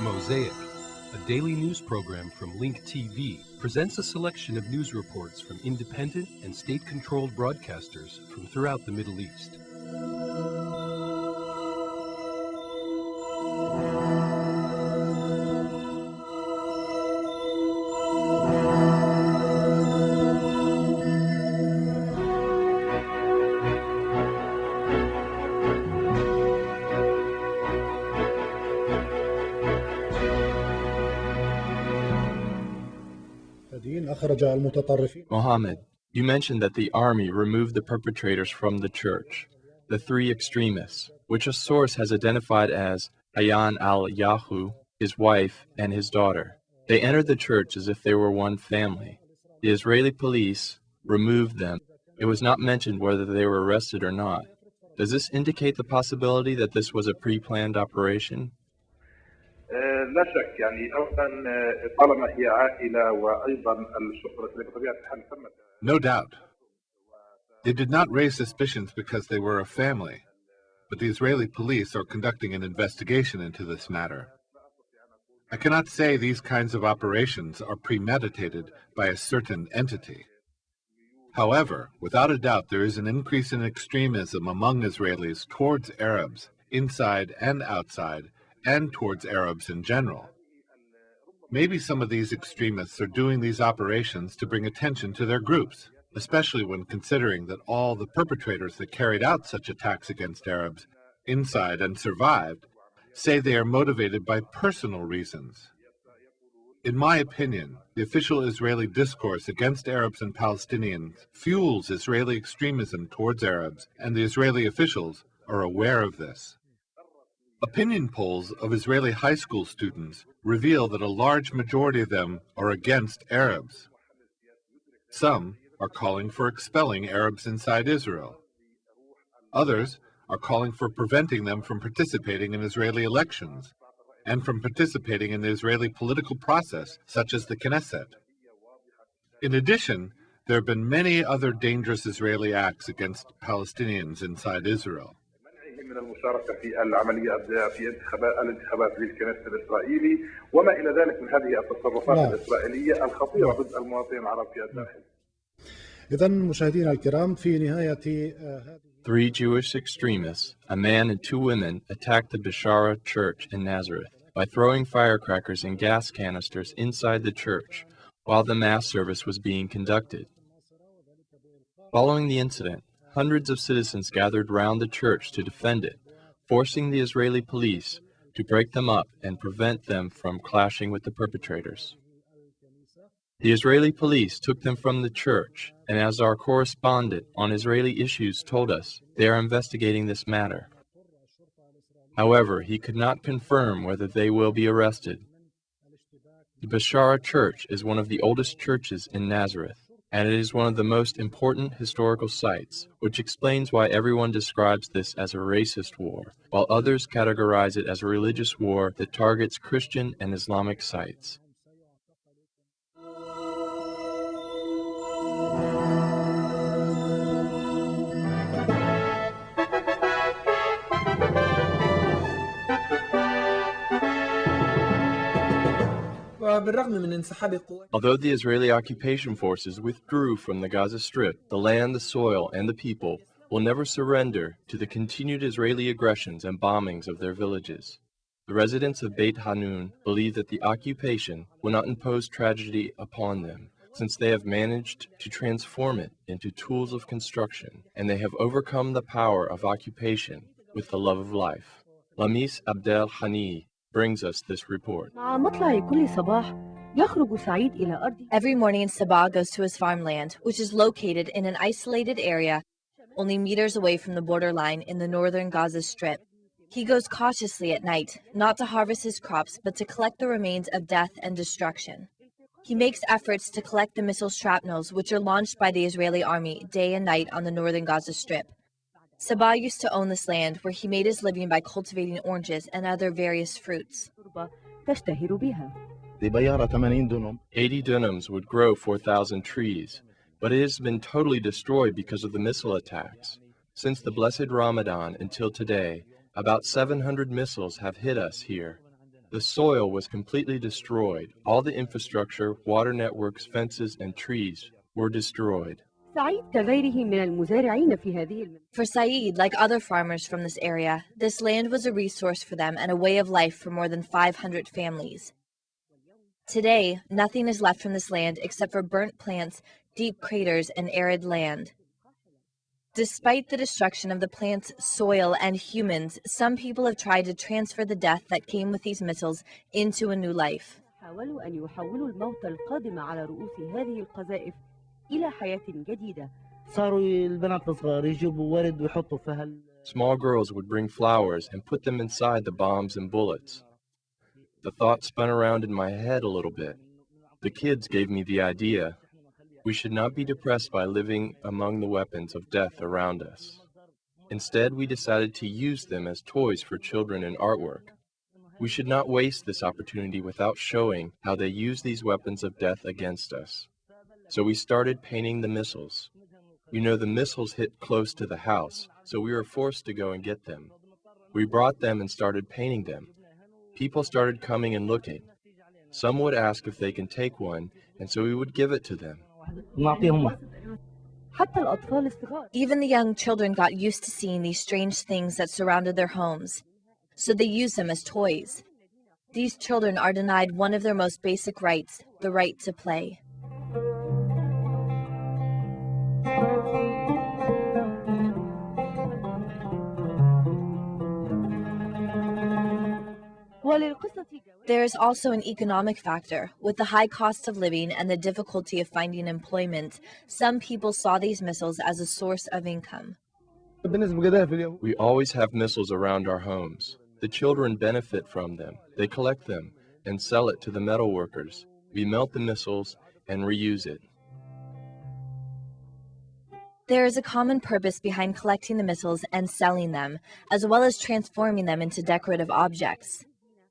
Mosaic, a daily news program from Link TV, presents a selection of news reports from independent and state-controlled broadcasters from throughout the Middle East. Mohammed, you mentioned that the army removed the perpetrators from the church, the three extremists, which a source has identified as Ayaan al-Yahu, his wife, and his daughter. They entered the church as if they were one family. The Israeli police removed them. It was not mentioned whether they were arrested or not. Does this indicate the possibility that this was a pre-planned operation? لا شك يعني أولا طالما هي عائلة وأيضا الشرطة بطبيعة الحال ثمة. No doubt. They did not raise suspicions because they were a family, but the Israeli police are conducting an investigation into this matter. I cannot say these kinds of operations are premeditated by a certain entity. However, without a doubt, there is an increase in extremism among Israelis towards Arabs, inside and outside, and towards Arabs in general. Maybe some of these extremists are doing these operations to bring attention to their groups, especially when considering that all the perpetrators that carried out such attacks against Arabs, inside and survived, say they are motivated by personal reasons. In my opinion, the official Israeli discourse against Arabs and Palestinians fuels Israeli extremism towards Arabs, and the Israeli officials are aware of this. Opinion polls of Israeli high school students reveal that a large majority of them are against Arabs. Some are calling for expelling Arabs inside Israel. Others are calling for preventing them from participating in Israeli elections and from participating in the Israeli political process, such as the Knesset. In addition, there have been many other dangerous Israeli acts against Palestinians inside Israel. من المشاركة في العملية في الانتخابات للكنيست الإسرائيلي وما إلى ذلك من هذه التصرفات الإسرائيلية الخطيرة ضد المواطنين العرب في الداخل. إذن مشاهدينا الكرام في نهاية Three Jewish extremists, a man and two women, attacked the Bishara church in Nazareth by throwing firecrackers and gas canisters inside the church while the mass service was being conducted. Following the incident, hundreds of citizens gathered round the church to defend it, forcing the Israeli police to break them up and prevent them from clashing with the perpetrators. The Israeli police took them from the church, and as our correspondent on Israeli issues told us, they are investigating this matter. However, he could not confirm whether they will be arrested. The Bishara church is one of the oldest churches in Nazareth, and it is one of the most important historical sites, which explains why everyone describes this as a racist war, while others categorize it as a religious war that targets Christian and Islamic sites. Although the Israeli occupation forces withdrew from the Gaza Strip, the land, the soil, and the people will never surrender to the continued Israeli aggressions and bombings of their villages. The residents of Bithanon believe that the occupation will not impose tragedy upon them, since they have managed to transform it into tools of construction, and they have overcome the power of occupation with the love of life. Lamis Abdel Hani brings us this report. Every morning, Sabah goes to his farmland, which is located in an isolated area only meters away from the borderline in the northern Gaza Strip. He goes cautiously at night, not to harvest his crops, but to collect the remains of death and destruction. He makes efforts to collect the missile shrapnels, which are launched by the Israeli army day and night on the northern Gaza Strip. Sabah used to own this land, where he made his living by cultivating oranges and other various fruits. 80 dunams would grow 4,000 trees, but it has been totally destroyed because of the missile attacks. Since the blessed Ramadan until today, about 700 missiles have hit us here. The soil was completely destroyed. All the infrastructure, water networks, fences, and trees were destroyed. For Saeed, like other farmers from this area, this land was a resource for them and a way of life for more than 500 families. Today, nothing is left from this land except for burnt plants, deep craters, and arid land. Despite the destruction of the plants, soil, and humans, some people have tried to transfer the death that came with these missiles into a new life. Small girls would bring flowers and put them inside the bombs and bullets. The thought spun around in my head a little bit. The kids gave me the idea. We should not be depressed by living among the weapons of death around us. Instead, we decided to use them as toys for children and artwork. We should not waste this opportunity without showing how they use these weapons of death against us. So we started painting the missiles. You know, the missiles hit close to the house, so we were forced to go and get them. We brought them and started painting them. People started coming and looking. Some would ask if they can take one, and so we would give it to them. Even the young children got used to seeing these strange things that surrounded their homes, so they use them as toys. These children are denied one of their most basic rights, the right to play. There is also an economic factor. With the high cost of living and the difficulty of finding employment, some people saw these missiles as a source of income. We always have missiles around our homes. The children benefit from them. They collect them and sell it to the metal workers. We melt the missiles and reuse it. There is a common purpose behind collecting the missiles and selling them, as well as transforming them into decorative objects.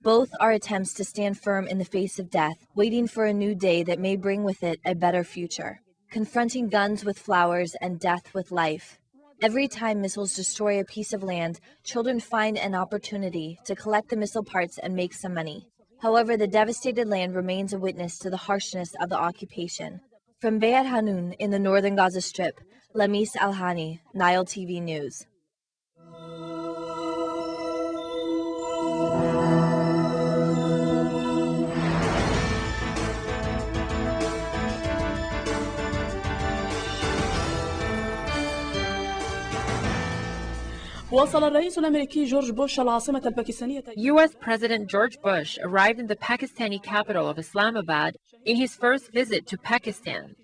Both are attempts to stand firm in the face of death, waiting for a new day that may bring with it a better future, confronting guns with flowers and death with life. Every time missiles destroy a piece of land, children find an opportunity to collect the missile parts and make some money. However, the devastated land remains a witness to the harshness of the occupation. From Beit Hanun in the northern Gaza Strip, Lamis Alhani, Nile TV News. U.S. President George Bush arrived in the Pakistani capital of Islamabad in his first visit to Pakistan.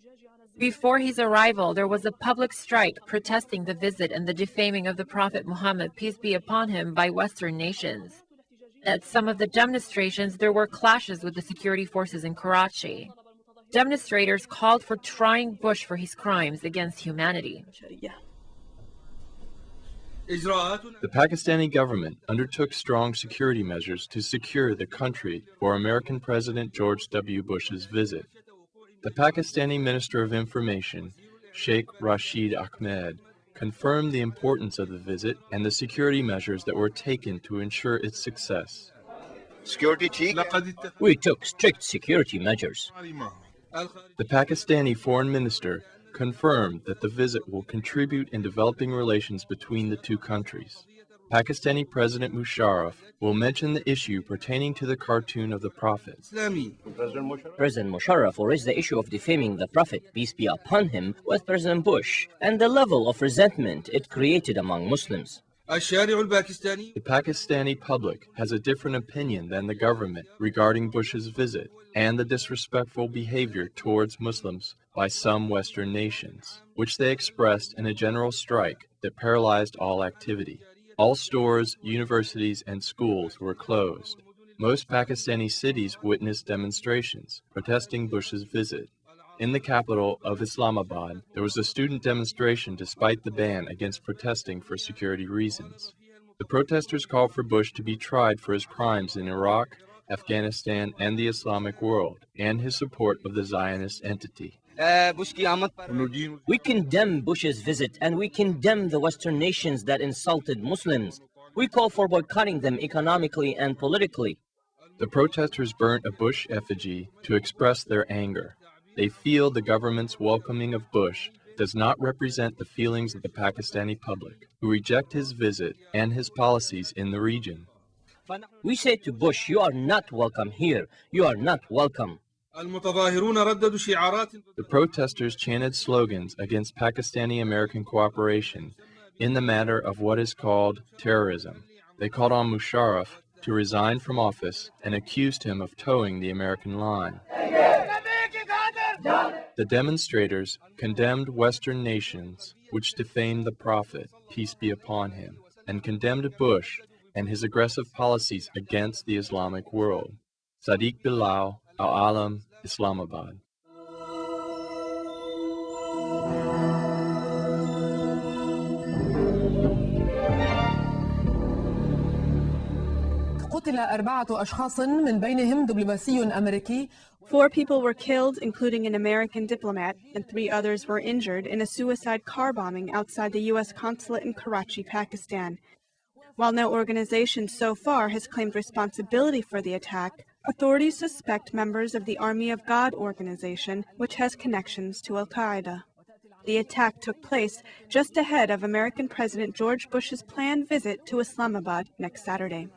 Before his arrival, there was a public strike protesting the visit and the defaming of the Prophet Muhammad, peace be upon him, by Western nations. At some of the demonstrations, there were clashes with the security forces in Karachi. Demonstrators called for trying Bush for his crimes against humanity. The Pakistani government undertook strong security measures to secure the country for American President George W. Bush's visit. The Pakistani Minister of Information, Sheikh Rashid Ahmed, confirmed the importance of the visit and the security measures that were taken to ensure its success. We took strict security measures. The Pakistani Foreign Minister confirmed that the visit will contribute in developing relations between the two countries. Pakistani President Musharraf will mention the issue pertaining to the cartoon of the Prophet. President Musharraf will raise the issue of defaming the Prophet, peace be upon him, with President Bush, and the level of resentment it created among Muslims. The Pakistani public has a different opinion than the government regarding Bush's visit and the disrespectful behavior towards Muslims by some Western nations, which they expressed in a general strike that paralyzed all activity. All stores, universities, and schools were closed. Most Pakistani cities witnessed demonstrations protesting Bush's visit. In the capital of Islamabad, there was a student demonstration despite the ban against protesting for security reasons. The protesters called for Bush to be tried for his crimes in Iraq, Afghanistan, and the Islamic world, and his support of the Zionist entity. We condemn Bush's visit, and we condemn the Western nations that insulted Muslims. We call for boycotting them economically and politically. The protesters burnt a Bush effigy to express their anger. They feel the government's welcoming of Bush does not represent the feelings of the Pakistani public, who reject his visit and his policies in the region. We say to Bush, you are not welcome here. You are not welcome. The protesters chanted slogans against Pakistani-American cooperation in the matter of what is called terrorism. They called on Musharraf to resign from office and accused him of towing the American line. The demonstrators condemned Western nations which defamed the Prophet, peace be upon him, and condemned Bush and his aggressive policies against the Islamic world. Sadiq Bilal, Al-Alam, Islamabad. قتل 4 أشخاص من بينهم دبلوماسي أمريكي. 4 people were killed, including an American diplomat, and 3 others were injured in a suicide car bombing outside the U.S. consulate in Karachi, Pakistan. While no organization so far has claimed responsibility for the attack, authorities suspect members of the Army of God organization, which has connections to Al-Qaeda. The attack took place just ahead of American President George Bush's planned visit to Islamabad next Saturday.